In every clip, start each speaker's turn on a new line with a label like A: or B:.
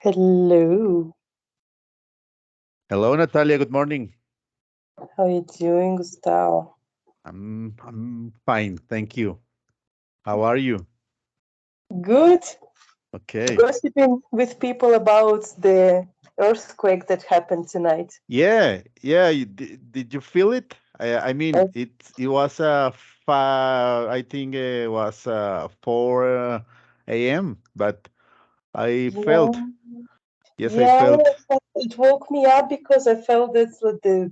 A: Hello.
B: Hello, Natalia. Good morning.
A: How you doing, Gustavo?
B: I'm fine, thank you. How are you?
A: Good.
B: Okay.
A: Gossiping with people about the earthquake that happened tonight.
B: Yeah. Did you feel it? I
A: Uh,
B: mean, it was I think it was 4 a.m. But I
A: yeah,
B: felt, yes, I
A: yeah.
B: felt.
A: It woke me up because I felt that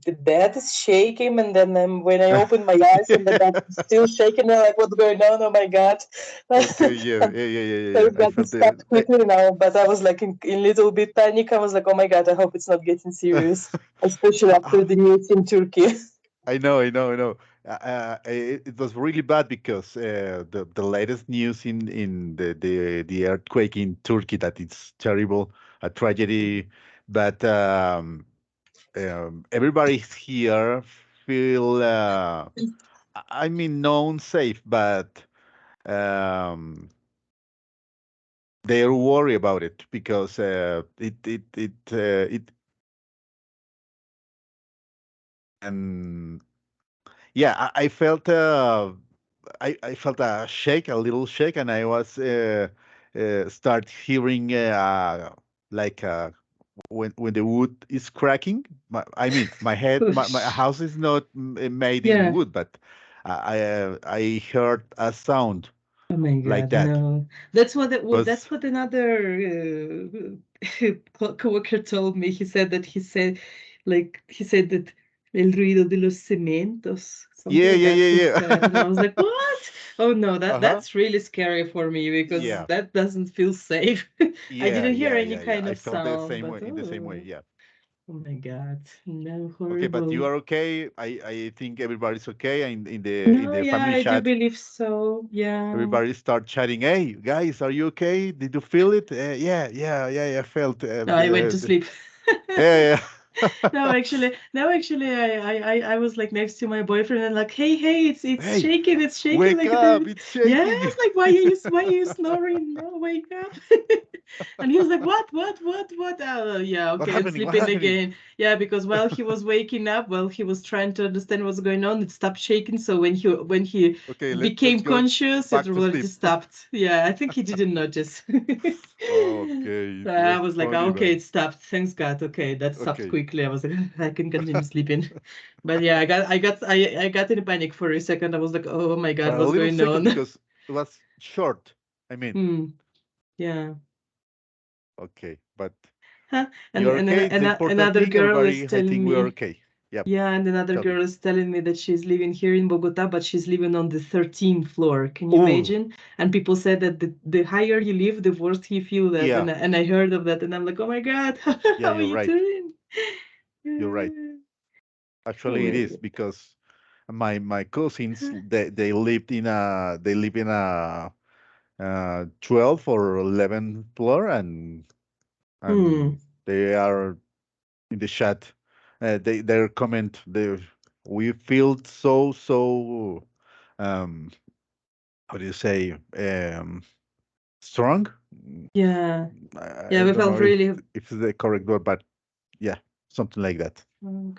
A: the bed is shaking, and then when I opened my eyes and the bed is still shaking, I'm like, "What's going on? Oh my god!"
B: Okay, yeah.
A: Thank
B: I
A: God it
B: felt
A: stopped quickly now, but I was like in little bit panic. I was like, "Oh my god! I hope it's not getting serious, especially after the news in Turkey."
B: I know. It was really bad because the latest news in the earthquake in Turkey, that it's terrible, a tragedy, but everybody here feel I mean known safe, but um, they're worried about it because it and yeah, I felt I felt a shake, a little shake, and I was start hearing like when the wood is cracking. I mean, my
C: Oof.
B: house is not made in
C: Yeah.
B: wood, but I heard a sound
C: Oh my
B: like
C: God,
B: that.
C: no. That's what
B: Was
C: that's what another coworker told me. He said that he said that el ruido de los cementos, something
B: yeah,
C: like
B: yeah,
C: that he
B: yeah,
C: said. And I
B: yeah.
C: was like, "What? Oh no,
B: Uh-huh.
C: that's really scary for me because
B: Yeah,
C: that doesn't feel safe." I
B: yeah,
C: didn't hear
B: yeah,
C: any
B: yeah, yeah.
C: kind
B: I
C: of
B: felt the
C: sound,
B: same
C: but
B: way, in the same way. Yeah.
C: oh my God, no,
B: Okay, but you
C: horrible.
B: are okay. I think everybody's okay. And in
C: No,
B: the
C: yeah,
B: family
C: I do
B: chat,
C: believe so. Yeah.
B: everybody start chatting. Hey guys, are you okay? Did you feel it? Yeah. I felt.
C: No, I went to sleep.
B: Yeah.
C: No, actually, I was like next to my boyfriend and like, hey,
B: Hey,
C: it's shaking
B: wake
C: like
B: up!
C: the
B: It's
C: yeah. I
B: shaking.
C: was like, why are you snoring? No, wake up. And he was like, what? Oh, yeah,
B: What
C: okay, and
B: happening? What
C: sleeping
B: happening?
C: again. Yeah, because while he was waking up, while he was trying to understand what's going on, it stopped shaking. So when he
B: Okay, let's
C: became
B: go
C: conscious, it
B: back to
C: already
B: sleep.
C: stopped. Yeah, I think he didn't notice.
B: Okay, it
C: I
B: was
C: was like,
B: funny,
C: "Oh, okay,
B: but
C: it stopped. Thanks God. Okay, that stopped
B: okay.
C: quickly." I was like, I can continue sleeping. But yeah, I got in a panic for a second. I was like, oh my God,
B: But a
C: what's
B: little
C: going
B: second
C: on?
B: because it was short. I mean,
C: Hmm. Yeah.
B: okay, but
C: Huh?
B: you're okay. It's the important
C: Another
B: thing.
C: girl is
B: Everybody, I
C: telling
B: think we are
C: me,
B: okay. Yep.
C: yeah, and another
B: Tell me.
C: girl is telling me that she's living here in Bogota, but she's living on the 13th floor. Can you
B: Oh,
C: imagine? And people said that the higher you live, the worse you feel that.
B: yeah,
C: And I heard of that, and I'm like, oh my God,
B: yeah.
C: how are
B: You're
C: you
B: right.
C: doing?
B: You're right.
C: Oh
B: Actually, it
C: my
B: is because my cousins they live in a 12 or 11 floor,
C: Hmm.
B: and they are in the chat. Their comment, we feel so um how do you say, strong.
C: Yeah.
B: I
C: Yeah, we
B: don't
C: felt
B: know
C: really.
B: if it's the correct word, but yeah, something like that.
C: Mm.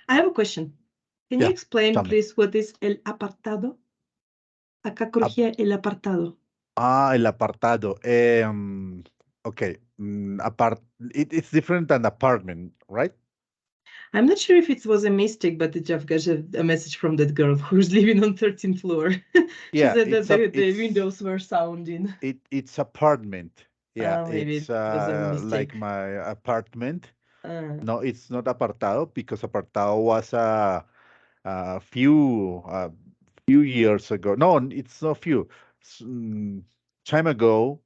C: I have a question. Can you
B: Yeah,
C: explain,
B: tell me.
C: please, what is el apartado? Acá
B: Ap-
C: crujía el apartado.
B: el apartado. Okay, it's different than apartment, right?
C: I'm not sure if it was a mistake, but I've got a message from that girl who's living on 13th floor. She
B: Yeah,
C: said that the windows were sounding.
B: it's apartment. Yeah,
C: Maybe
B: it's
C: it was a
B: like
C: mistake.
B: my apartment.
C: Uh,
B: No, it's not apartado because apartado was a few years ago. No, it's not few. Time ago,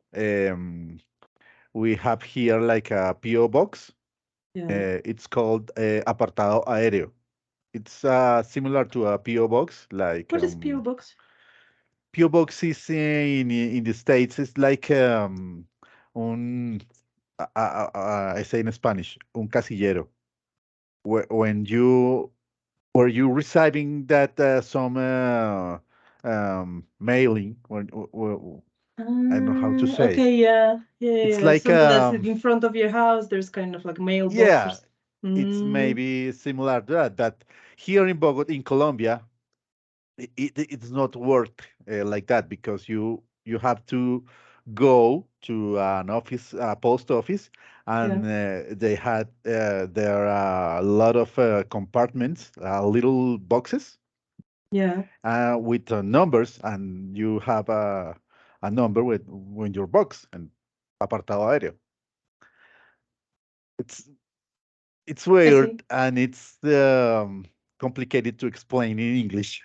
B: we have here like a PO box.
C: yeah.
B: It's called apartado aéreo. It's similar to a PO box. Like
C: What is PO box?
B: PO box is in the States. It's like un I say in Spanish, un casillero. When you were you receiving that some mailing when I don't know how to say.
C: Okay, yeah,
B: It's
C: like
B: like
C: something that's in front of your house. There's kind of like mailbox or.
B: yeah, it's
C: Mm,
B: maybe similar to that. That here in Bogota, in Colombia, it's not work like that because you have to go to an office, post office,
C: yeah,
B: and they had there are a lot of compartments, little boxes
C: yeah.
B: with numbers, and you have a number with your box and apartado aéreo. It's it's
C: I see.
B: weird and it's complicated to explain in English,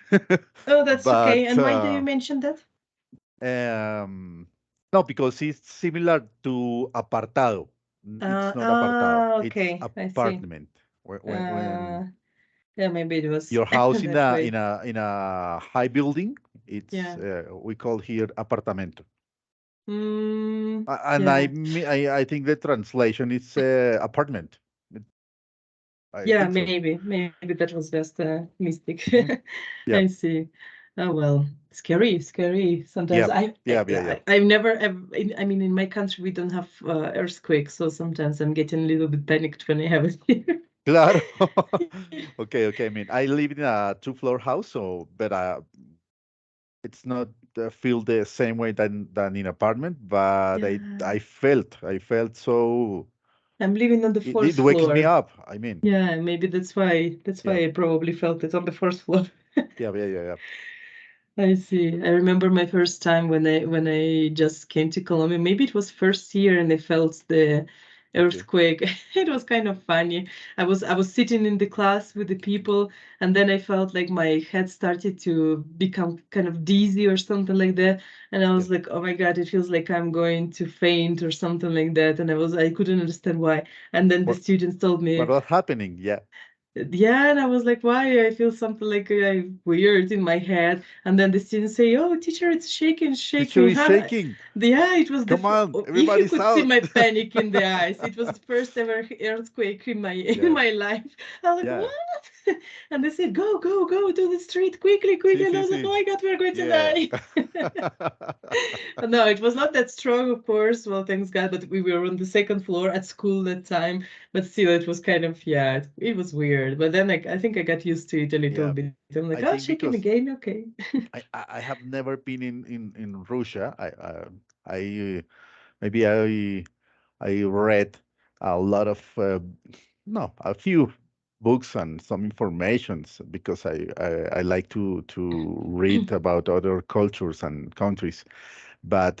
C: Oh, that's okay.
B: but
C: And why do you mention that?
B: um, no, because it's similar to apartado. It's not apartado. It's
C: Okay, I see.
B: apartment. When
C: Uh, yeah, maybe it was
B: your house in
C: that
B: a
C: way.
B: high building, it's
C: Yeah.
B: we call here apartamento. And
C: Yeah.
B: I think the translation is apartment. It- I
C: Yeah,
B: think so.
C: maybe that was just a mistake.
B: Mhm. Yeah,
C: I see. Oh well, scary. Sometimes
B: yeah, yeah, yeah, yeah.
C: I've never. I mean, in my country we don't have earthquakes, so sometimes I'm getting a little bit panicked when I have it here.
B: Claro. Okay, okay. I mean, I live in a two-floor house, so but it's not feel the same way than in apartment. But
C: Yeah,
B: I felt so.
C: I'm living on the fourth
B: It wakes me
C: floor.
B: up. I mean,
C: Yeah, maybe that's why
B: yeah,
C: I probably felt it on the fourth floor.
B: yeah, yeah, yeah, yeah.
C: I see. I remember my first time when I just came to Colombia. Maybe it was first year and I felt the
B: Okay.
C: earthquake. It was kind of funny. I was sitting in the class with the people, and then I felt like my head started to become kind of dizzy or something like that. And I
B: Yeah.
C: was like, oh my God, it feels like I'm going to faint or something like that. And I couldn't understand why. And then the
B: What
C: students told
B: what
C: me,
B: was happening? Yeah.
C: yeah, and I was like, why? I feel something like weird in my head. And then the students say, oh, teacher, it's shaking,
B: Teacher
C: shaking.
B: is
C: Huh?
B: shaking.
C: Yeah, it was
B: Come on,
C: if you
B: everybody's
C: could see
B: out.
C: my panic in the eyes, it was the first ever earthquake in my in
B: Yeah,
C: my life. I was like,
B: yeah.
C: what? And they said, go to the street quickly,
B: See,
C: quickly. And I
B: see,
C: was like, oh
B: see.
C: my God, we're going to
B: Yeah.
C: die. No, it was not that strong, of course. Well, thanks God, but we were on the second floor at school that time. But still, it was kind of, yeah, it was weird. But then I think I got used to it a little
B: Yeah.
C: bit. I'm like,
B: I
C: oh,
B: think
C: shaking
B: because
C: again, okay.
B: I have never been in Russia. I maybe I read a lot of no, a few books and some informations because I like to read about other cultures and countries. But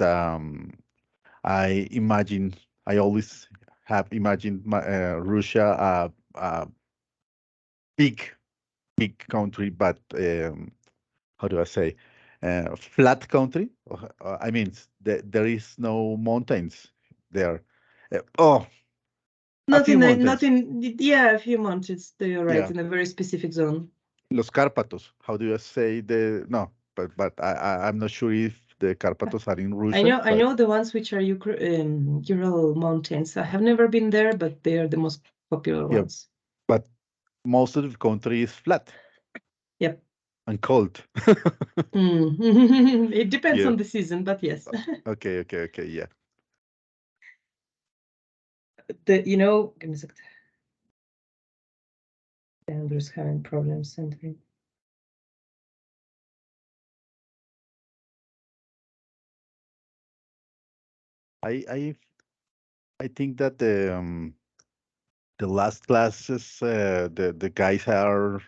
B: I imagine I always have imagined Russia a big big country, but how do I say, flat country. I mean, there is no mountains there. Oh, a few mountains.
C: Yeah, a few months, you're right,
B: Yeah,
C: in a very specific zone.
B: Los Cárpatos. How do you say the? No, but I'm not sure if the Cárpatos are in Russia.
C: I
B: But
C: know the ones which are Ural mountains. I have never been there, but they are the most popular
B: yeah,
C: ones.
B: but most of the country is flat
C: Yep.
B: and cold.
C: It depends
B: Yeah.
C: on the season, but yes.
B: Okay. Okay. Okay. Yeah.
C: Give me a second. Andrew's having problems entering.
B: I I I think that the last classes the guys are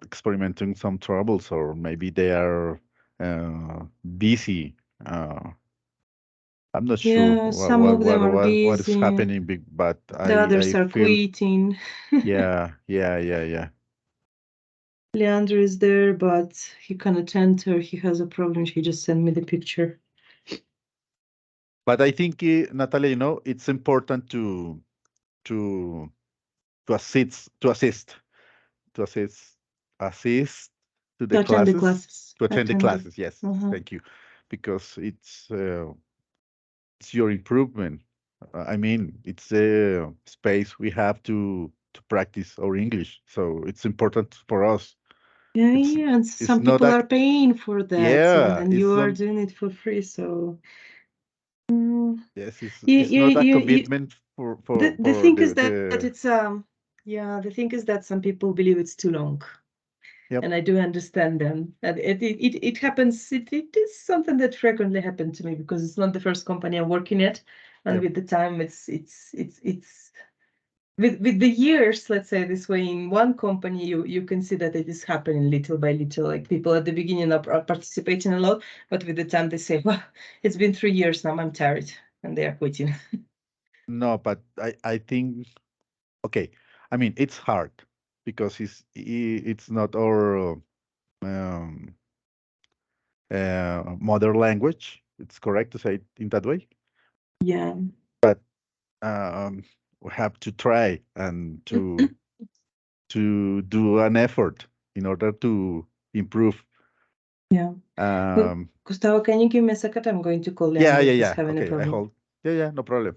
B: experimenting some troubles, or maybe they are busy. Uh, I'm not sure
C: Yeah, some of them are
B: what is
C: busy.
B: happening, but
C: The
B: I
C: others are
B: feel
C: quitting.
B: yeah, yeah, yeah, yeah.
C: Leandro is there, but he cannot enter. He has a problem. He just sent me the picture.
B: But I think, Natalia, it's important to to assist to assist to assist assist to the
C: To attend the
B: classes,
C: classes.
B: to attend the
C: Attend the.
B: classes. Yes,
C: Uh-huh.
B: thank you, because it's your improvement. I mean, it's a space we have to practice our English, so it's important for us.
C: Yeah, and some
B: not
C: people are paying for that,
B: yeah,
C: and
B: it's
C: you are
B: not
C: doing it for free. So
B: yes, it's not a
C: you
B: commitment
C: the
B: for
C: thing is that
B: the
C: it's yeah, the thing is that some people believe it's too long.
B: yep.
C: And I do understand them. And it happens. It is something that frequently happened to me because it's not the first company I'm working at, and
B: Yep.
C: with the time, it's with the years, let's say this way, in one company, you can see that it is happening little by little. Like people at the beginning are participating a lot, but with the time they say, "Well, it's been 3 years now. I'm tired," and they are quitting.
B: No, but I think okay. I mean, it's hard because it's not our um, mother language. It's correct to say it in that way.
C: Yeah.
B: Um, we have to try and to do an effort in order to improve.
C: Yeah.
B: Um,
C: Gustavo, can you give me a second? I'm going to call
B: yeah,
C: Leandro.
B: yeah,
C: He's
B: yeah.
C: having a
B: Okay, I
C: problem.
B: hold. Yeah, yeah, no problem.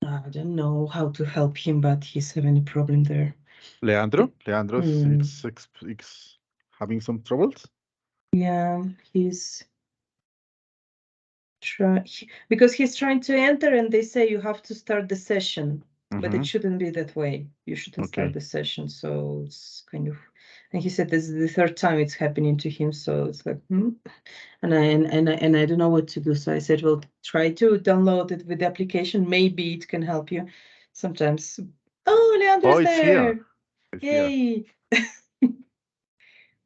C: I don't know how to help him, but he's having a problem there.
B: Leandro's it's having some troubles.
C: Yeah, he's because he's trying to enter and they say you have to start the session, but it
B: Mm-hmm.
C: shouldn't be that way. You shouldn't start
B: Okay.
C: the session. So it's kind of, And he said this is the third time it's happening to him. So it's like, And I don't know what to do. So I said, well, try to download it with the application. Maybe it can help you. Sometimes. Oh, Leandro's
B: it's here.
C: there.
B: It's here.
C: Yay.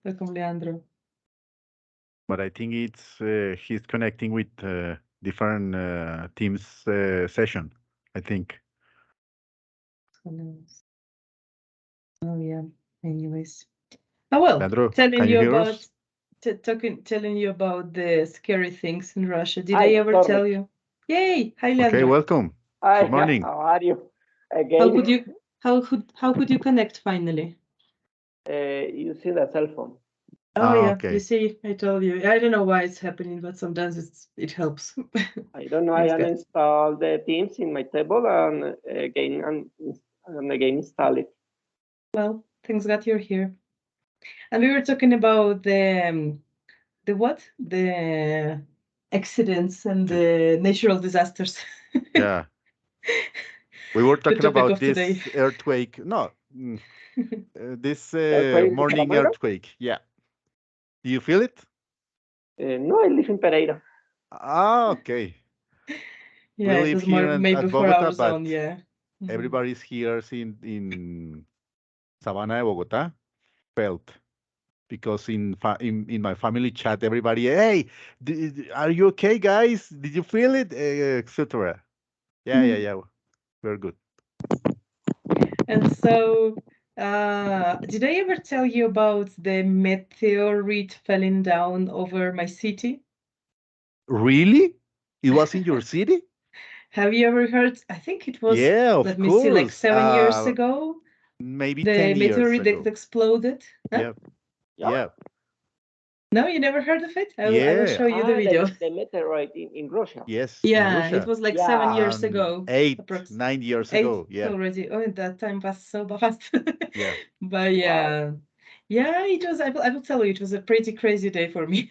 C: Welcome, Leandro.
B: But I think it's he's connecting with different teams session. I think.
C: Oh yeah. Anyways. Oh well.
B: Leandro,
C: Telling
B: can you
C: you
B: hear
C: about
B: us?
C: telling you about the scary things in Russia. Did
D: Hi,
C: I ever
D: sorry.
C: tell you? Yay! Hi,
B: Okay,
C: Leandro.
B: welcome.
D: Hi,
B: Good morning.
D: how are you?
C: How
D: Again,
C: could you how could you connect finally?
D: using the cell phone.
C: Oh yeah,
B: Okay.
C: you see, I told you. I don't know why it's happening, but sometimes it helps.
D: I don't know. I
C: Thanks, guys.
D: uninstalled the Teams in my table and again install it.
C: Well, thanks God you're here. And we were talking about the what? The accidents and the natural disasters.
B: Yeah. We were
C: The
B: talking
C: topic
B: about
C: of today.
B: this earthquake. No, this
D: Earthquake in
B: morning
D: Salamanca?
B: earthquake. Yeah. Do you feel it?
D: No, I live in Pereira.
B: Ah, okay. We
C: Yeah, it
B: live
C: was
B: here
C: more maybe
B: at
C: for
B: Bogota,
C: our zone,
B: but
C: yeah. Mhm.
B: everybody's here in Sabana de Bogota felt because in my family chat, everybody, hey, are you okay, guys? Did you feel it? Etc. Yeah. We're good.
C: And so, did I ever tell you about the meteorite falling down over my city?
B: Really? It was in your city?
C: Have you ever heard? I think it was,
B: Yeah,
C: let
B: of
C: me see, like
B: course.
C: 7 years ago,
B: Maybe
C: the
B: 10 years
C: meteorite that
B: ago.
C: exploded. Huh?
B: Yeah,
D: Yeah.
B: yeah,
C: No, you never heard of it? I will
B: yeah.
C: show you the video.
D: The meteorite in Russia.
B: Yes, in
C: Yeah, it
B: Russia.
C: was like
D: Yeah.
C: 7 years ago.
B: 8, 9 years
C: 8
B: ago. Yeah,
C: already. Oh, that time passed so fast.
B: yeah.
C: But yeah, yeah, it was. I will tell you, it was a pretty crazy day for me.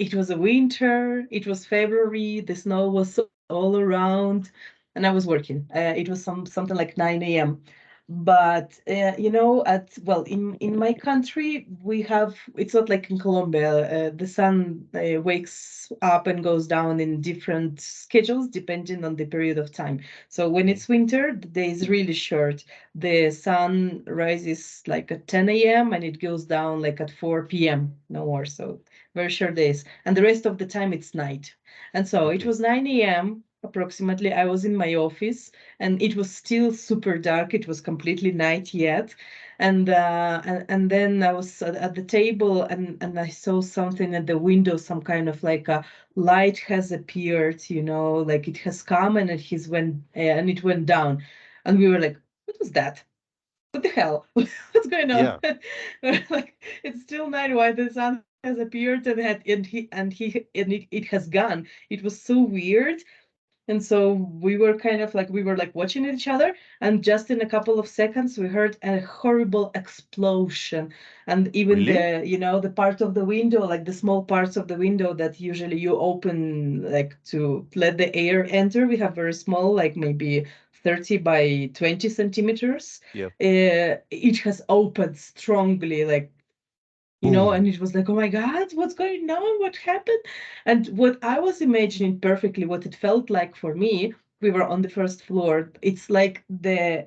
C: It was a winter. It was February. The snow was all around, and I was working. It was something like 9 a.m. But in my country, we have. It's not like in Colombia. The sun wakes up and goes down in different schedules depending on the period of time. So when it's winter, the day is really short. The sun rises like at 10 a.m. and it goes down like at 4 p.m. No more. So very short days. And the rest of the time it's night. And so it
B: Okay.
C: was 9 a.m. approximately. I was in my office and it was still super dark. It was completely night yet. And then I was at the table and I saw something at the window, some kind of like a light has appeared, like it has come and it went down. And we were like, what was that? What the hell? What's going on?
B: Yeah.
C: Like it's still night. Why the sun has appeared and it has gone? It was so weird. And so we were like watching each other, and just in a couple of seconds we heard a horrible explosion. And even
B: Really?
C: the part of the window, like the small parts of the window that usually you open like to let the air enter, we have very small, like maybe 30 by 20 centimeters.
B: Yeah.
C: It has opened strongly, like
B: Boom.
C: and it was like, oh my God, what's going on? What happened? And what I was imagining perfectly, what it felt like for me, we were on the first floor. It's like the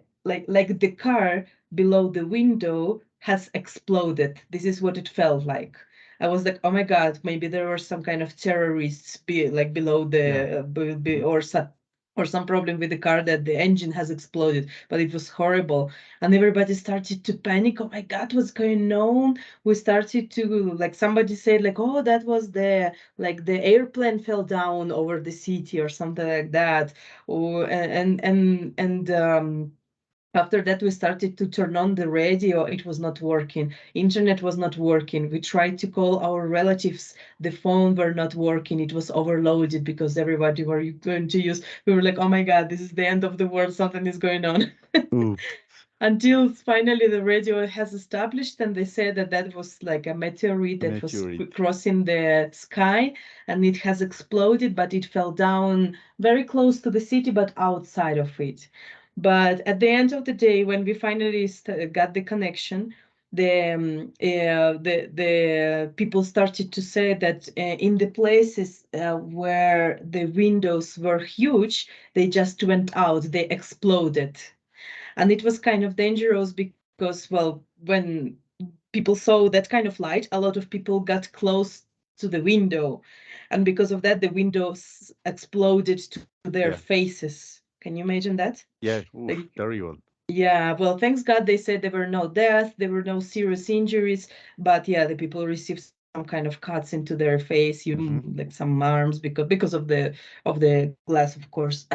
C: car below the window has exploded. This is what it felt like. I was like, oh my God, maybe there were some kind of terrorists below the or some problem with the car that the engine has exploded, but it was horrible. And everybody started to panic. Oh my God, what's going on? We started to, like, somebody said like, oh, that was the airplane fell down over the city or something like that. Or and after that we started to turn on the radio. It was not working. Internet was not working. We tried to call our relatives. The phone were not working. It was overloaded because everybody were going to use. We were like, oh my God, this is the end of the world. Something is going on.
B: Ooh.
C: Until finally the radio has established, and they said that was like a meteorite that was
B: Meteorite.
C: crossing the sky, and it has exploded, but it fell down very close to the city, but outside of it. But at the end of the day, when we finally got the connection, the people started to say that in the places where the windows were huge, they just went out, they exploded. And it was kind of dangerous because, well, when people saw that kind of light, a lot of people got close to the window. And because of that, the windows exploded to their
B: Yeah.
C: faces. Can you imagine that?
B: Yeah.
C: Like,
B: Oof, terrible.
C: yeah, well, thanks God, they said there were no deaths, there were no serious injuries, but yeah, the people received some kind of cuts into their face,
B: Hmm.
C: like some arms because of the glass, of course.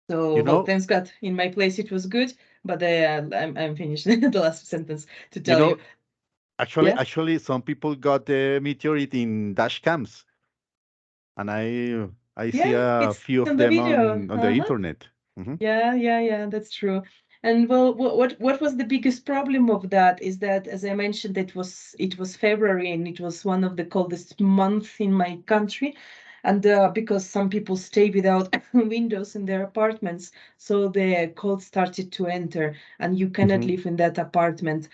C: So,
B: You
C: well,
B: know,
C: thanks God, in my place it was good, but I'm finished the last sentence to
B: you
C: tell you.
B: know, actually,
C: Yeah,
B: actually, some people got the meteorite in dash cams, and I see
C: yeah,
B: a
C: it's
B: few
C: on
B: of
C: the
B: them
C: video.
B: on the internet. Hmm.
C: Yeah, that's true. And well, what was the biggest problem of that is that, as I mentioned, it was February and it was one of the coldest months in my country, and because some people stay without windows in their apartments, so the cold started to enter, and you cannot
B: Hmm.
C: live in that apartment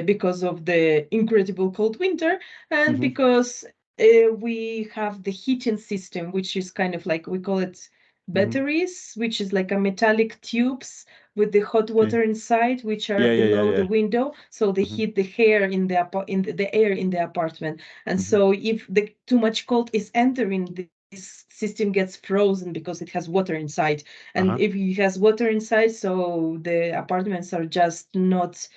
C: because of the incredible cold winter, and
B: Hmm.
C: because we have the heating system, which is kind of like we call it
B: Hmm.
C: batteries, which is like a metallic tubes with the hot
B: Okay.
C: water inside, which are
B: Yeah, yeah, yeah,
C: below the
B: yeah.
C: window, so they
B: Hmm.
C: heat the air in the air in the apartment. And
B: Hmm.
C: so if the too much cold is entering, this system gets frozen because it has water inside. And
B: Uh-huh.
C: if it has water inside, so the apartments are just not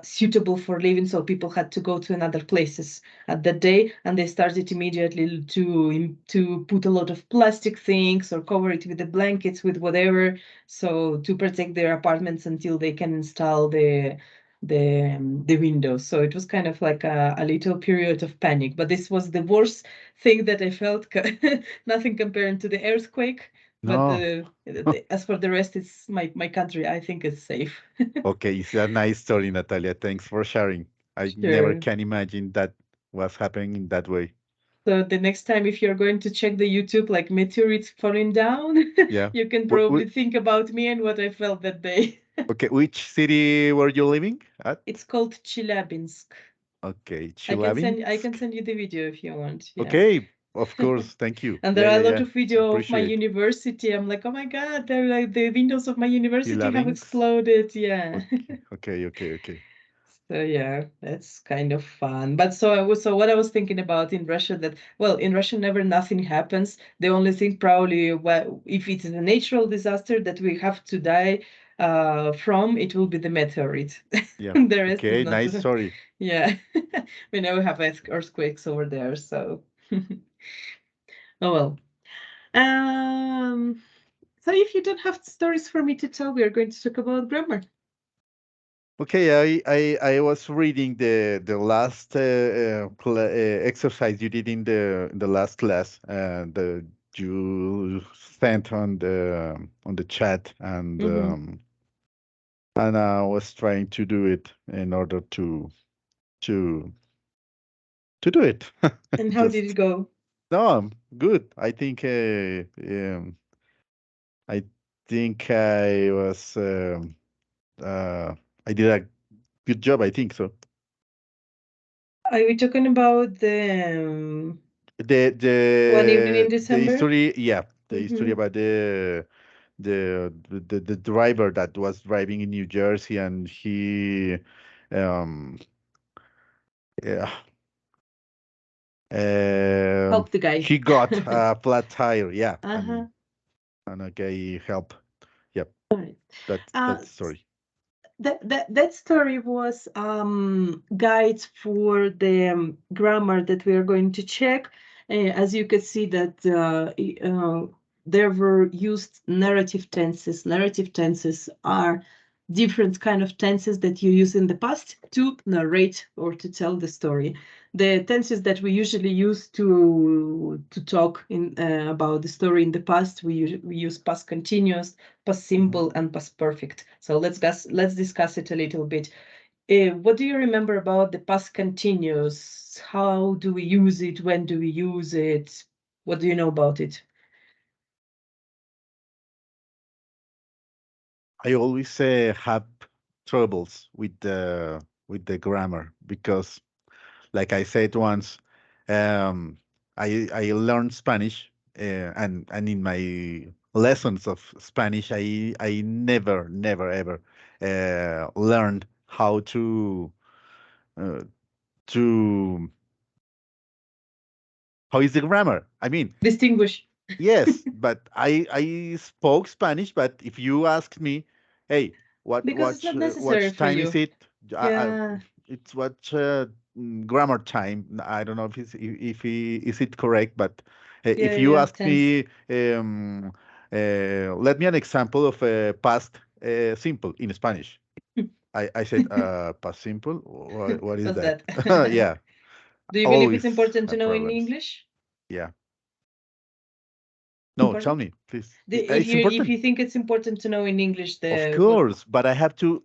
C: suitable for living, so people had to go to another places at that day, and they started immediately to put a lot of plastic things or cover it with the blankets with whatever, so to protect their apartments until they can install the windows. So it was kind of like a little period of panic, but this was the worst thing that I felt. Nothing compared to the earthquake, but
B: No.
C: as for the rest, it's my country, I think, is safe.
B: Okay, it's a nice story, Natalia. Thanks for sharing. I never
C: Sure.
B: can imagine that was happening in that way.
C: So the next time, if you're going to check the YouTube, like meteorites falling down,
B: Yeah.
C: you can
B: Wh-
C: probably
B: wh-
C: think about me and what I felt that day.
B: okay, which city were you living at?
C: It's called Chelyabinsk.
B: Okay,
C: I can
B: Chelyabinsk.
C: send you the video if you want. Yeah.
B: Okay, of course. Thank you.
C: And
B: Yeah,
C: there are
B: yeah,
C: a lot
B: yeah.
C: of video of my
B: Appreciate.
C: university. I'm like, oh my God, they're like the windows of my university have
B: Chelyabinsk.
C: exploded. Yeah.
B: Okay, okay, okay, okay.
C: So yeah, that's kind of fun. But so what I was thinking about in Russia, that well, in Russia never nothing happens. The only thing probably, well, if it's a natural disaster that we have to die from, it will be the meteorite.
B: Yeah.
C: The rest is
B: Okay,
C: not.
B: nice story.
C: Yeah. We never have earthquakes over there, so oh well. Um, so if you don't have stories for me to tell, we are going to talk about grammar.
B: Okay, I was reading the last exercise you did in the last class, the you sent on the chat,
C: Mm-hmm.
B: and I was trying to do it in order to to do it.
C: And how did it
B: Just
C: go?
B: no, good. I think I was uh, I did a good job. I think so.
C: Are we talking about
B: The
C: one evening in
B: the
C: December?
B: history, yeah, the history
C: Mm-hmm.
B: about the driver that was driving in New Jersey and um yeah
C: Help the guy.
B: he got a flat tire, yeah,
C: Uh-huh.
B: and a guy help. Yep,
C: All right.
B: that's the story.
C: That story was guides for the grammar that we are going to check. As you can see that there were used narrative tenses. Narrative tenses are different kind of tenses that you use in the past to narrate or to tell the story. The tenses that we usually use to talk in about the story in the past, we use past continuous, past
B: Mhm.
C: simple, and past perfect. So let's discuss it a little bit. What do you remember about the past continuous? How do we use it? When do we use it? What do you know about it?
B: I always have troubles with with the grammar because, like I said once, um, I learned Spanish, and in my lessons of Spanish, I never ever learned how uh, to how is the grammar. I mean,
C: Distinguish.
B: yes, but I spoke Spanish. But if you ask me, hey,
C: Because it's not necessary
B: what
C: for
B: time is
C: you.
B: it?
C: Yeah.
B: It's what grammar time. I don't know is it correct, but
C: Yeah,
B: if you
C: yeah,
B: ask
C: tense.
B: me, let me an example of a past simple in Spanish. I said past simple. What is
C: What's
B: that?
C: that?
B: Yeah.
C: Do you
B: Oh,
C: believe it's
B: it's
C: important to
B: have
C: know in
B: problems.
C: English?
B: Yeah. No, tell
C: Important?
B: me, please.
C: If
B: It's
C: you
B: important.
C: think it's important to know in English
B: Of
C: the what
B: course, but I have to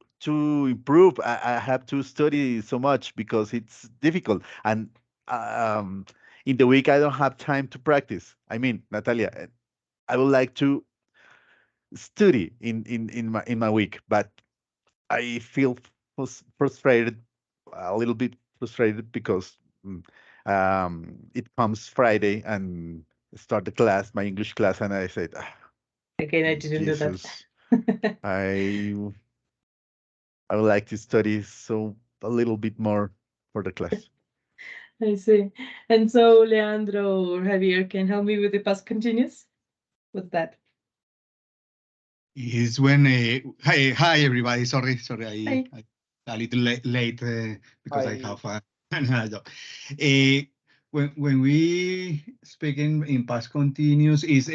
B: improve. I have to study so much because it's difficult. And um, in the week, I don't have time to practice. I mean, Natalia, I would like to study in my week, but I feel frustrated, a little bit frustrated because it comes Friday and start the class, my English class, and I said, "Ah,
C: again I didn't do that.
B: Jesus, I I would like to study so a little bit more for the class."
C: I see. And so Leandro or Javier can help me with the past continuous. What's that?
E: Is when hi everybody. Sorry,
C: Hi.
E: I a little late because I
D: I
E: have another job. When we speak in past continuous is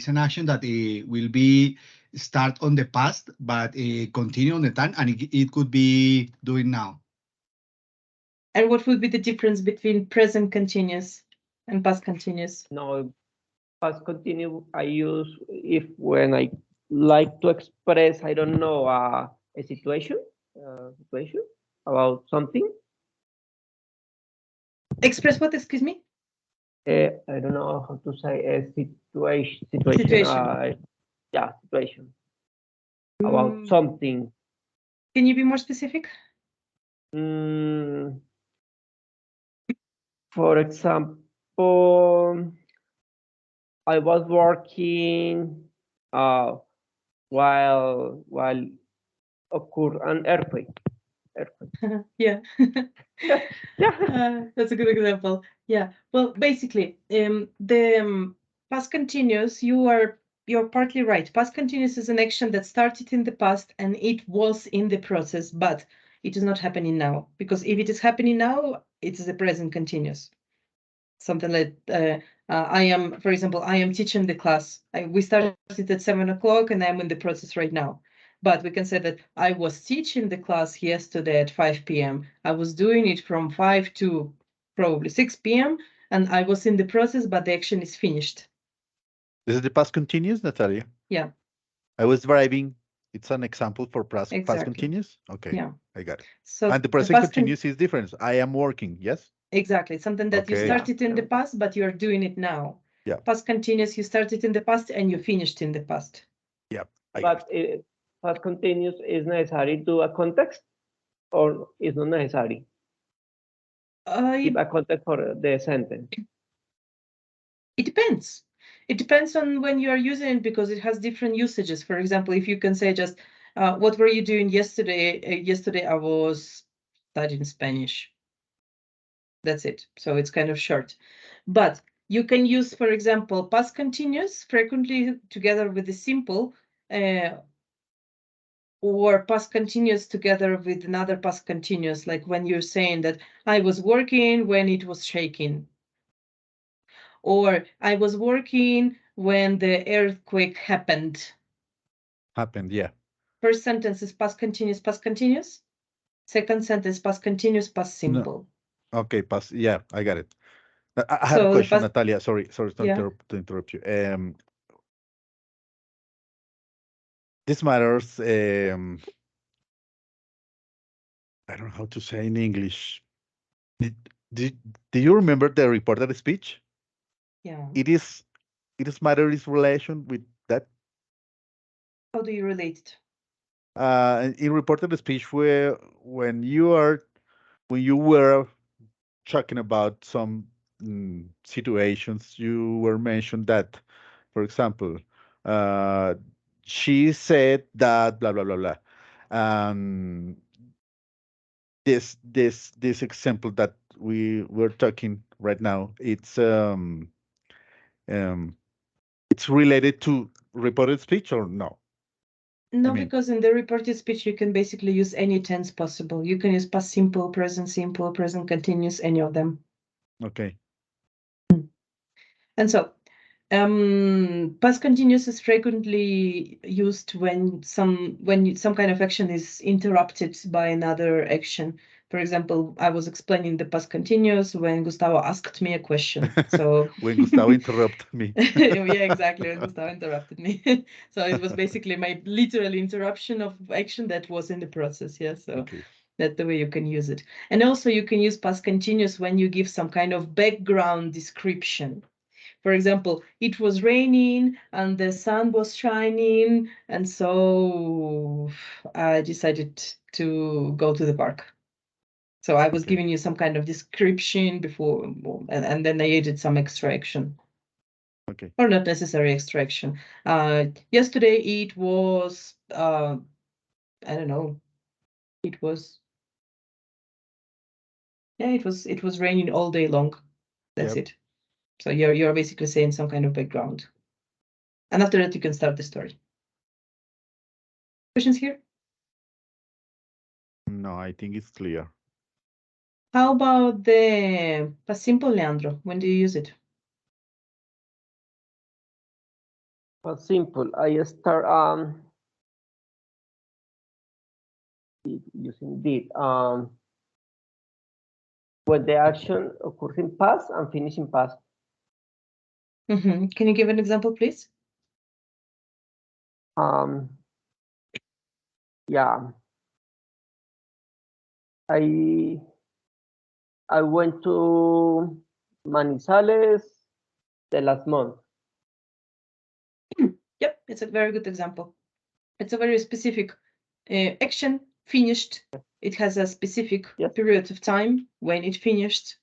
E: an action that will be start on the past but continue on the time, and it could be doing now.
C: And what would be the difference between present continuous and past continuous?
D: no past continue. I use if when I like to express, I don't know, a situation about something.
C: Express what, excuse me?
D: I don't know how to say a situation.
C: Situation.
D: Yeah, situation about something.
C: Can you be more specific?
D: Mm, for example, I was working while occurred an earthquake.
C: Yeah.
D: Yeah.
C: That's a good example. Yeah. Well, basically, the past continuous, you're partly right. Past continuous is an action that started in the past and it was in the process, but it is not happening now. Because if it is happening now, it is a present continuous. Something like I am, for example, I am teaching the class. We started at 7 o'clock and I'm in the process right now. But we can say that I was teaching the class yesterday at 5 p.m. I was doing it from 5 to probably 6 p.m. and I was in the process, but the action is finished.
B: This is the past continuous, Natalia.
C: Yeah,
B: I was driving. It's an example for past
C: exactly.
B: continuous. Okay,
C: Yeah.
B: I got it.
C: So
B: And the
C: the
B: present
C: past
B: continuous is different. I am working. Yes.
C: exactly something that you
B: Okay.
C: started in the past, but you're doing it now.
B: Yeah.
C: Past continuous, you started in the past and you finished in the past.
B: Yeah. I got
D: But past continuous is necessary to a context or is not necessary? Give a context for the sentence.
C: It depends. It depends on when you are using it because it has different usages. For example, if you can say just, what were you doing yesterday? Yesterday I was studying Spanish. That's it. So it's kind of short. But you can use, for example, past continuous frequently together with the simple, or past continuous together with another past continuous, like when you're saying that I was working when it was shaking. Or I was working when the earthquake happened.
B: Happened. Yeah.
C: First sentence is past continuous, past continuous. Second sentence, past continuous, past
B: No.
C: simple.
B: Okay. Past. Yeah. I got it. I have a
C: So the
B: question,
C: past,
B: Natalia. Sorry to
C: yeah,
B: interrupt you. This matters. I don't know how to say in English. Did, did, do you remember the reported speech?
C: yeah.
B: It is matter is relation with that.
C: How do you relate it?
B: in reported speech, where when you were talking about some situations, you were mentioned that, for example, uh, she said that blah blah blah blah. Um, this example that we were talking right now, um, it's related to reported speech or no?
C: No,
B: mean,
C: because in the reported speech, you can basically use any tense possible. You can use past simple, present continuous, any of them.
B: Okay.
C: And so, past continuous is frequently used when some kind of action is interrupted by another action. For example, I was explaining the past continuous when Gustavo asked me a question. So
B: when Gustavo interrupted me.
C: yeah, exactly. When Gustavo interrupted me. So it was basically my literal interruption of action that was in the process. Yeah. So
B: Okay.
C: that's the way you can use it. And also you can use past continuous when you give some kind of background description. For example, it was raining and the sun was shining, and so I decided to go to the park. So I was
B: Okay.
C: giving you some kind of description before, and then I added some extra action.
B: Okay.
C: Or not necessary extra action. Yesterday it was, I don't know, it was, yeah, it was raining all day long. That's
B: Yep.
C: it. So you're basically saying some kind of background. And after that, you can start the story. Questions here?
B: No, I think it's clear.
C: How about the past simple, Leandro? When do you use it?
D: Simple. I start using did when the action occurs in past and finish in past.
C: Can you give an example, please?
D: Yeah. I went to Manizales the last month.
C: Yep, it's a very good example. It's a very specific action finished. It has a specific period of time when it finished.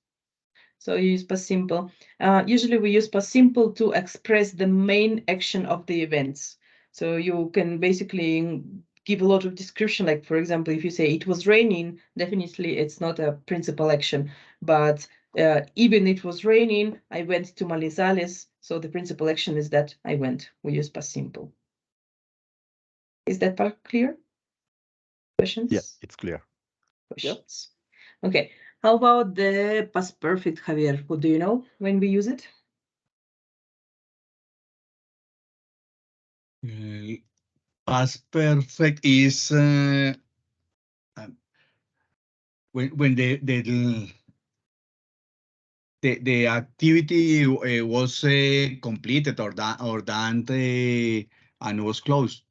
C: So you use past simple. Usually we use past simple to express the main action of the events. So you can basically give a lot of description. Like, for example, if you say it was raining, definitely it's not a principal action. But even it was raining, I went to Manizales. So the principal action is that I went. We use past simple. Is that part clear? Questions?
B: Yeah, it's clear.
C: Questions. Yep. Okay. How about the past perfect, Javier? What do you know when we use it?
E: Past perfect is when the activity was completed or done and was closed.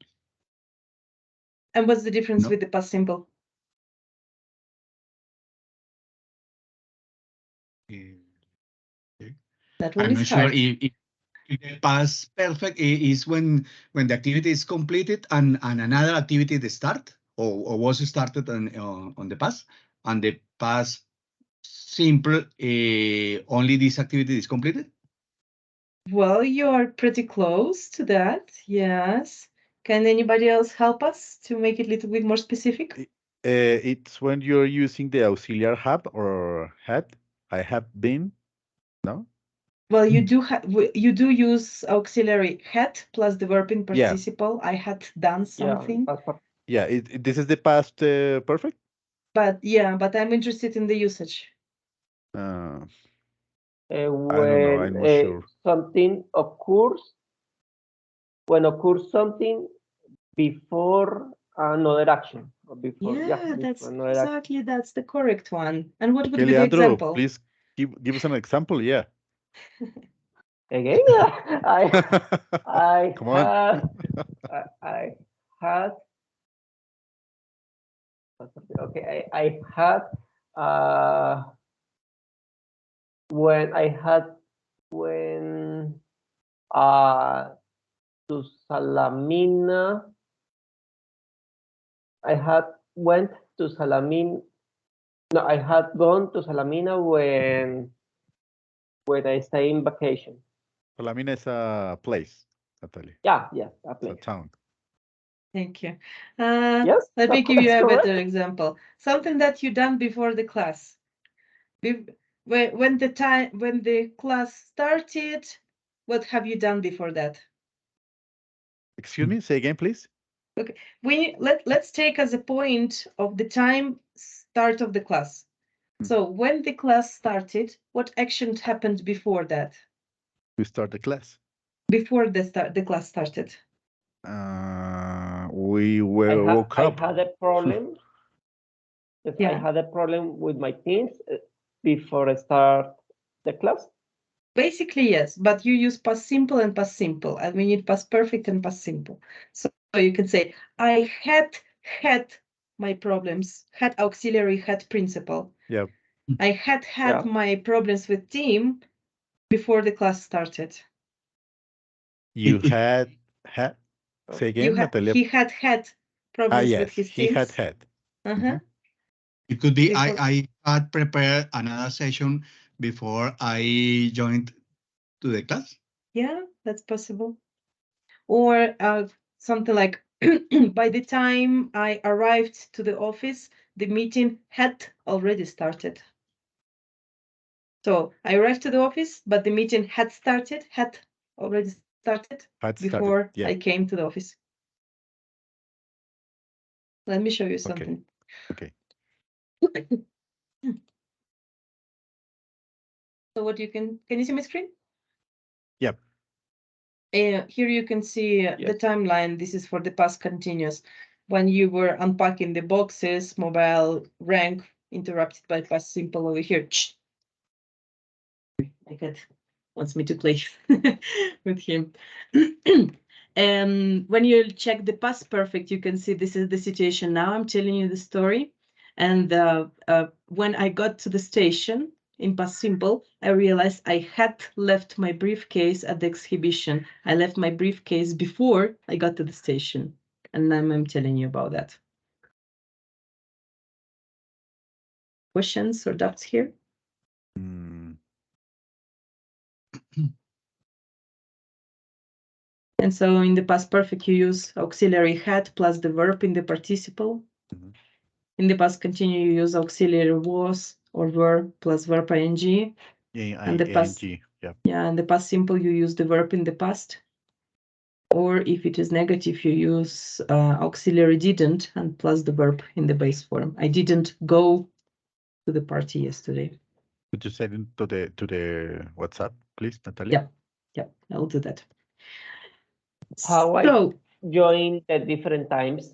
C: And what's the difference
E: No.
C: with the past simple? That one
E: I'm
C: is
E: not
C: hard.
E: sure if the past perfect is when the activity is completed and another activity they start or was started on the past, and the past simple only this activity is completed.
C: Well, you are pretty close to that. Yes. Can anybody else help us to make it a little bit more specific?
B: It's when you're using the auxiliary have or had. I have been. No.
C: Well, you do use auxiliary had plus the verb in
B: Yeah.
C: participle. I had done something.
B: Yeah. This is the past perfect.
C: But yeah, but I'm interested in the usage.
B: I
D: When
B: don't know. I'm not sure.
D: something occurs, when occurs something before another action or before
C: That's
D: another
C: exactly that's the correct one. And what would
B: Okay,
C: be the
B: Leandro,
C: example?
B: please give us an example. Yeah.
D: Again, I
B: Come on.
D: I had okay. I had when to Salamina I had went to Salamina. No, I had gone to Salamina when I stay in vacation.
B: Salamina is a place, Natalie.
D: Yeah, yes, a
B: It's a
D: place.
B: town.
C: Thank you.
D: Yes,
C: Let me give you
D: that's
C: a
D: correct.
C: better example. Something that you done before the class. When the class started, what have you done before that?
B: Excuse me, say again, please.
C: Okay, let's take as a point of the time start of the class. So when the class started, what action happened before that?
B: We start the class.
C: Before the class started.
B: We woke
D: I
B: up.
D: had a problem. Yes, I
C: Yeah.
D: had a problem with my teams before I start the class.
C: Basically, yes, but you use past simple and past simple, and we need past perfect and past simple. So you can say, I had my problems, had auxiliary, had principal.
B: Yeah.
C: I had
D: Yeah.
C: my problems with team before the class started.
B: You
E: It-
B: had. Say again, Natalia.
C: He had problems with
B: Yes,
C: his
B: he
C: teams.
B: had.
C: Uh-huh.
E: It could be
C: Before-
E: I had prepared another session before I joined to the class.
C: Yeah, that's possible. Or something like, by the time I arrived to the office, the meeting had already started. So I arrived to the office, but the meeting had already started
B: Had started.
C: before
B: Yeah.
C: I came to the office. Let me show you
B: Okay.
C: something.
B: Okay.
C: So what can you see my screen?
B: Yep.
C: Here you can see the
D: Yes.
C: timeline. This is for the past continuous. When you were unpacking the boxes, mobile rang, interrupted by past simple over here. My cat wants me to play with him. When you check the past perfect, you can see this is the situation. Now I'm telling you the story. And when I got to the station in past simple, I realized I had left my briefcase at the exhibition. I left my briefcase before I got to the station. And now I'm telling you about that. Questions or doubts here?
B: Mm,
C: And so in the past perfect, you use auxiliary had plus the verb in the participle.
B: mhm.
C: In the past continue, you use auxiliary was or were plus verb ing. And the past,
B: ing. Yeah.
C: yeah, and the past simple, you use the verb in the past. Or if it is negative, you use auxiliary didn't and plus the verb in the base form. I didn't go to the party yesterday.
B: Could you send it to the WhatsApp, please, Natalia?
C: Yeah, I'll do that.
D: How I
C: So,
D: join at different times.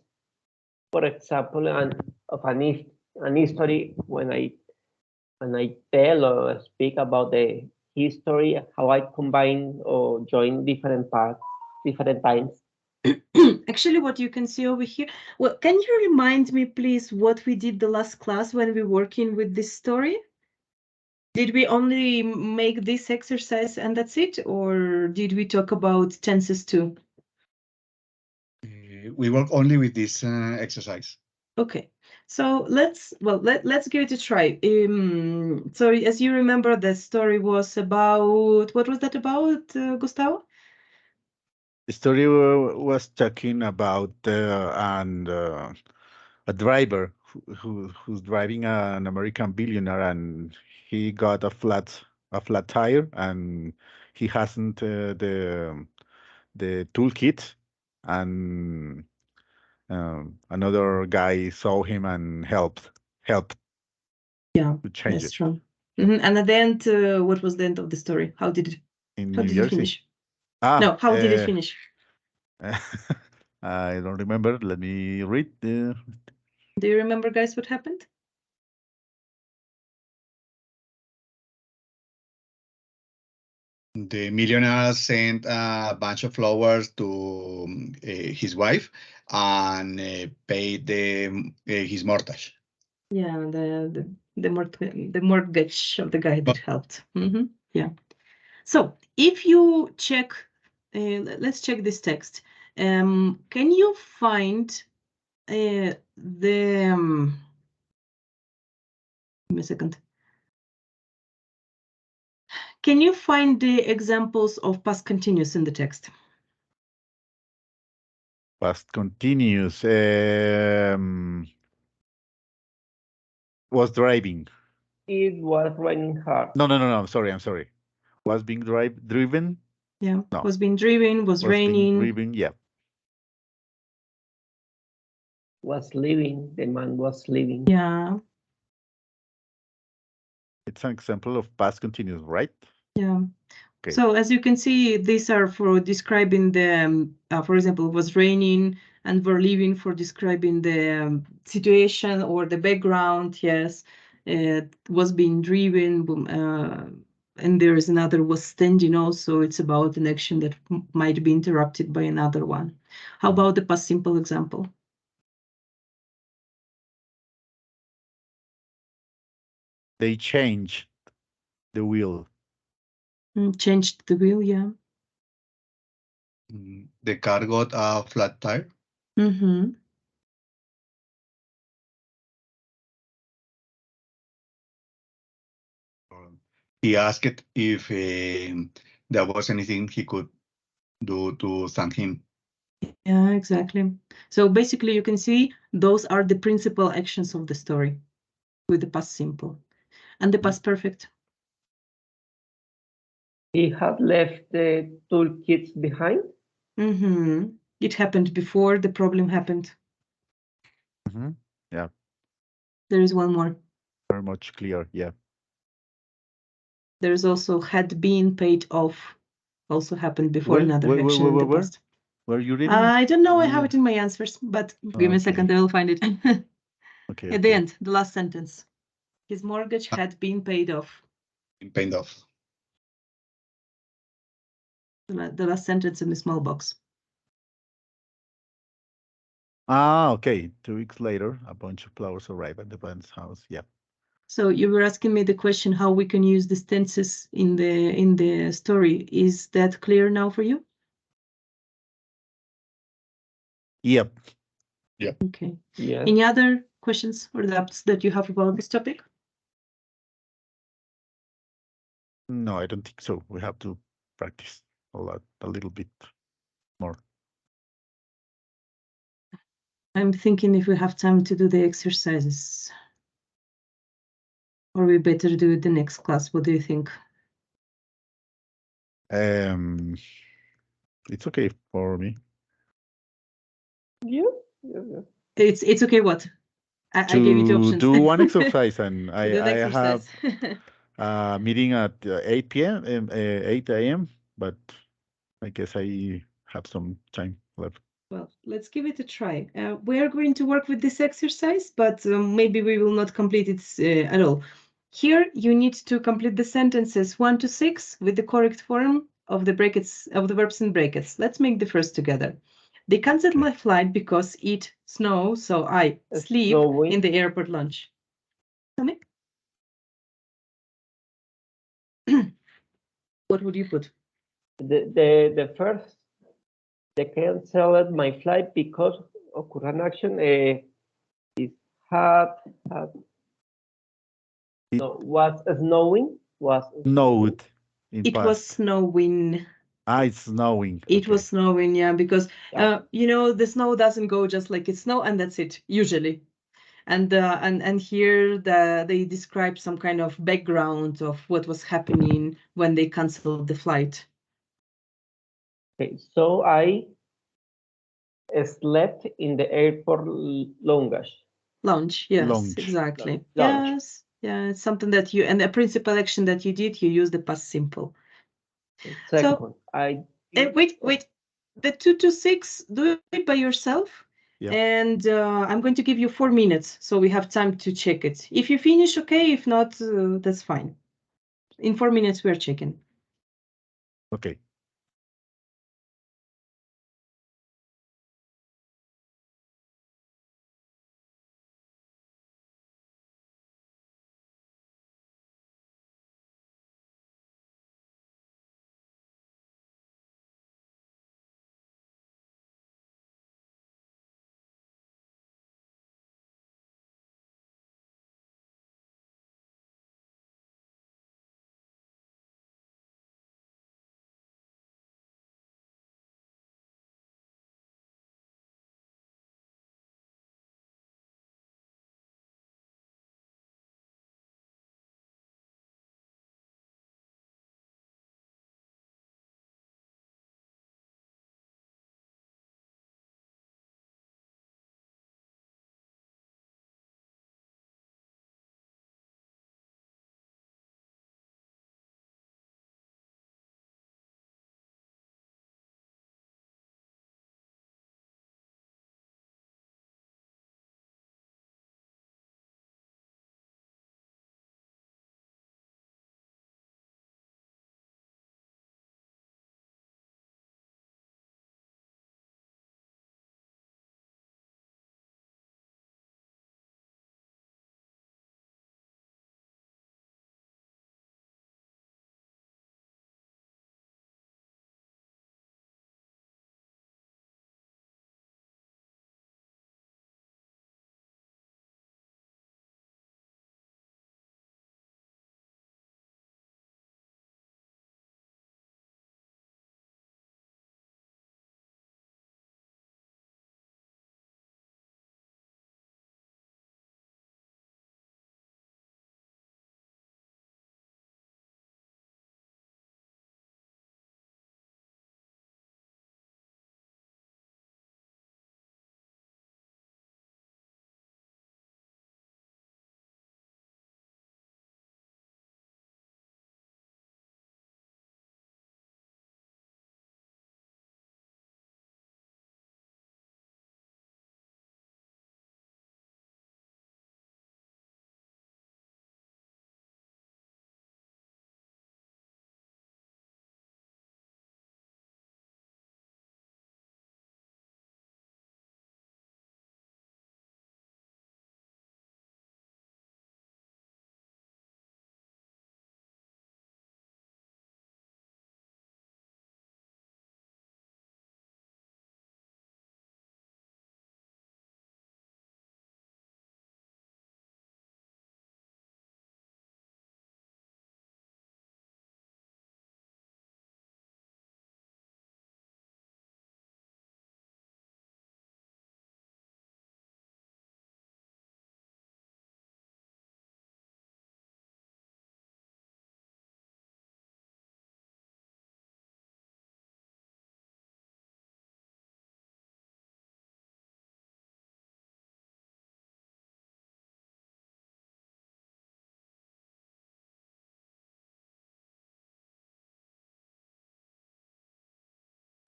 D: For example, an history when I tell or speak about the history, how I combine or join different parts, different times.
C: actually, what you can see over here, well, can you remind me, please, what we did the last class when we were working with this story? Did we only make this exercise and that's it? Or did we talk about tenses too?
E: We work only with this exercise.
C: Okay, so let's give it a try. So as you remember, the story was about, what was that about, Gustavo?
B: The story was talking about a driver who's driving an American billionaire, and he got a flat tire, and he hasn't the toolkit, and another guy saw him and helped
C: Yeah,
B: to change
C: that's
B: it
C: true. And at the end, what was the end of the story? How did
B: in New
C: it
B: Jersey.
C: finish? No, how did it finish?
B: I don't remember. Let me read.
C: Do you remember, guys, what happened?
E: The millionaire sent a bunch of flowers to his wife and paid his mortgage.
C: Yeah, the mortgage of the guy that helped. Yeah. So if you check, let's check this text. Can you find the give me a second. Can you find the examples of past continuous in the text?
B: Past continuous. Was driving.
D: It was raining hard.
B: No. I'm sorry. Was being driven.
C: Yeah,
B: No.
C: was being driven, was raining.
B: Being driven, yeah.
D: Was leaving. The man was leaving.
C: Yeah.
B: It's an example of past continuous, right?
C: Yeah.
B: Okay.
C: So as you can see, these are for describing the, for example, it was raining, and were leaving for describing the situation or the background. Yes, it was being driven, and there is another was standing also. It's about an action that might be interrupted by another one. How about the past simple example?
B: They changed the wheel.
C: Changed the wheel, yeah.
E: The car got a flat tire.
C: Mm-hmm.
E: He asked if there was anything he could do to thank him.
C: Yeah, exactly. So basically, you can see those are the principal actions of the story with the past simple and the past perfect.
D: He had left the toolkits behind.
C: Mm-hmm. It happened before the problem happened.
B: Mm-hmm. Yeah.
C: There is one more.
B: Very much clear. Yeah.
C: There is also had been paid off. Also happened before another action in the past.
B: Were you reading?
C: I don't know. I have it in my answers, but give me a second. I will find it.
B: Okay.
C: At the end, the last sentence. His mortgage had been paid off.
E: Paid off.
C: The last sentence in the small box.
B: Okay. 2 weeks later, a bunch of flowers arrive at the band's house. Yeah.
C: So you were asking me the question how we can use the tenses in the story. Is that clear now for you?
B: Yep.
E: Yeah.
C: Okay.
D: Yes.
C: Any other questions or doubts that you have about this topic?
B: No, I don't think so. We have to practice a little bit more.
C: I'm thinking if we have time to do the exercises, or we better do it the next class. What do you think?
B: It's okay for me.
D: Yeah.
C: It's okay. What? I gave you two options.
B: To do one exercise, and I have
C: exercise.
B: a meeting at 8 p.m. 8 a.m. But I guess I have some time left.
C: Well, let's give it a try. We are going to work with this exercise, but maybe we will not complete it at all. Here, you need to complete the sentences 1 to 6 with the correct form of the brackets of the verbs in brackets. Let's make the first together. They canceled my flight because it snows, so I sleep
D: snowing.
C: in the airport lounge. Tell me. What would you put?
D: The first, they canceled my flight because of current action. It was snowing.
B: Snowed.
C: It was snowing.
B: It's snowing.
C: It was snowing, yeah, because you know, the snow doesn't go just like it's snow and that's it usually. And here they describe some kind of background of what was happening when they canceled the flight.
D: Okay, so I slept in the airport lounge.
C: Yes, exactly.
D: Lounge.
C: Yes, yeah, it's something that you, and the principal action that you did, you use the past simple.
D: Second,
C: So, wait, the 2 to 6, do it by yourself.
B: Yeah.
C: And I'm going to give you 4 minutes, so we have time to check it. If you finish, okay. If not, that's fine. In 4 minutes, we're checking.
B: Okay.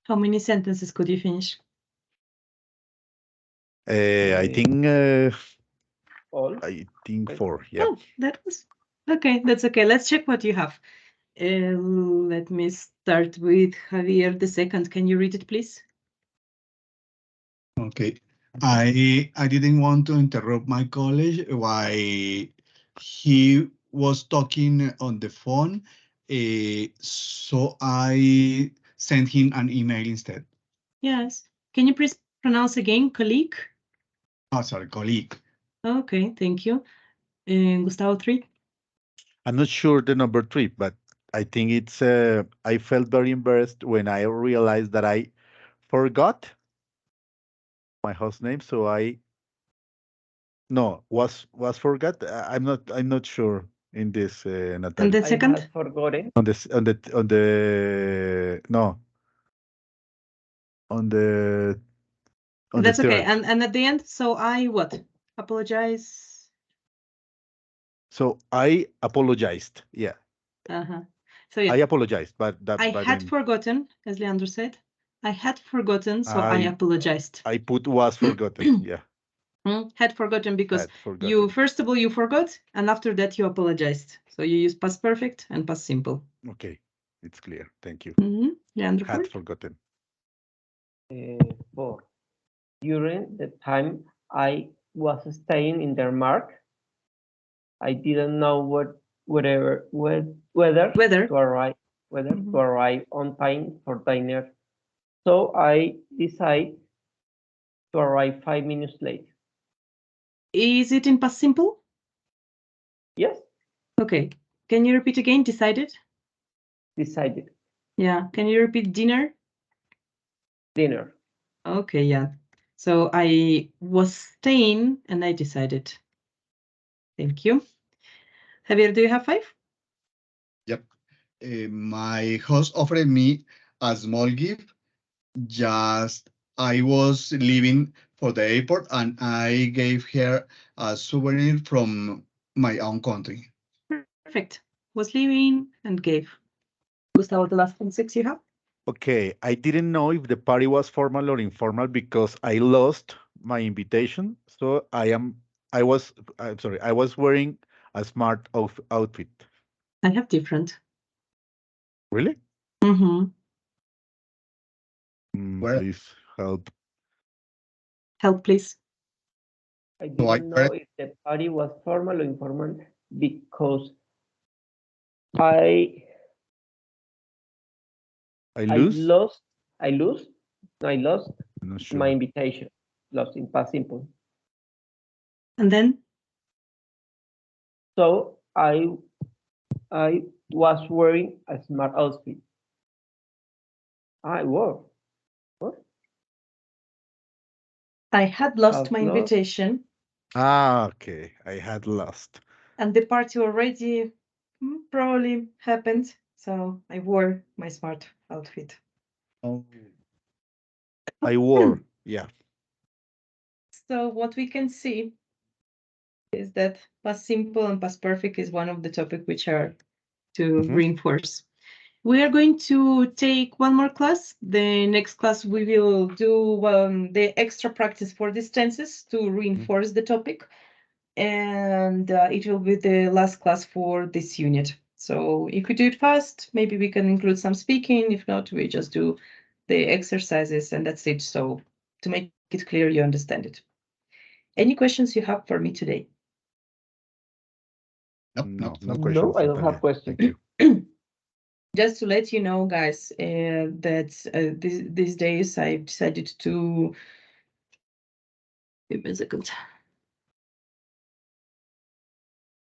C: How many sentences could you finish?
B: I think
D: All.
B: 4. Yeah.
C: Oh, that was okay. That's okay. Let's check what you have. Let me start with Javier the second. Can you read it, please?
E: Okay. I didn't want to interrupt my colleague while he was talking on the phone, so I sent him an email instead.
C: Yes. Can you please pronounce again, colleague?
E: Oh, sorry, colleague.
C: Okay, thank you. Gustavo 3.
B: I'm not sure the number 3, but I think it's. I felt very embarrassed when I realized that I forgot my host name, so I was forgot. I'm not sure in this,
C: And
B: Natalia.
C: the
D: I
C: second?
D: had forgotten.
B: On this on the no on the
C: That's
B: the
C: okay.
B: third.
C: And at the end, so I what? Apologize.
B: So I apologized. Yeah,
C: Uh-huh. So yeah,
B: I apologized, but
C: I
B: but
C: had
B: then
C: forgotten, as Leandro said. I had forgotten, so I apologized.
B: I put was forgotten. Yeah,
C: Had forgotten because
B: had
C: you,
B: forgotten.
C: first of all, you forgot, and after that you apologized. So you use past perfect and past simple.
B: Okay, it's clear. Thank you.
C: Leandro
B: Had
C: 4.
B: forgotten.
D: 4. During the time I was staying in Denmark, I didn't know whether
C: Whether.
D: to arrive on time for dinner. So I decided to arrive 5 minutes late.
C: Is it in past simple?
D: Yes,
C: Okay. Can you repeat again? Decided?
D: decided.
C: Yeah. Can you repeat dinner?
D: Dinner.
C: Okay, yeah. So I was staying and I decided. Thank you. Javier, do you have 5?
E: Yep. My host offered me a small gift. Just I was leaving for the airport and I gave her a souvenir from my own country.
C: Perfect. Was leaving and gave. Gustavo, the last 6 you have?
B: Okay, I didn't know if the party was formal or informal because I lost my invitation. So I was, I'm sorry, I was wearing a smart outfit.
C: I have different.
B: Really?
C: Mm-hmm.
E: Where
B: Please help.
C: Help, please.
D: I
E: so I
D: didn't know if the party was formal or informal because I
B: I lose?
D: lost
B: I'm not
D: my
B: sure.
D: invitation. Lost in past simple.
C: And then?
D: So I was wearing a smart outfit. I wore. What?
C: I had lost
D: Have
C: my
D: lost.
C: invitation
B: Okay. I had lost.
C: and the party already probably happened. So I wore my smart outfit.
E: Oh,
B: I wore. Yeah.
C: So what we can see is that past simple and past perfect is one of the topics which are to reinforce. We are going to take one more class. The next class we will do the extra practice for these tenses to reinforce the topic. And it will be the last class for this unit. So if we do it fast, maybe we can include some speaking. If not, we just do the exercises and that's it. So to make it clear, you understand it. Any questions you have for me today?
B: No
D: No,
B: questions,
D: I don't
B: Natalia.
D: have questions.
B: Thank you.
C: Just to let you know, guys, that these days I've decided to give me a second.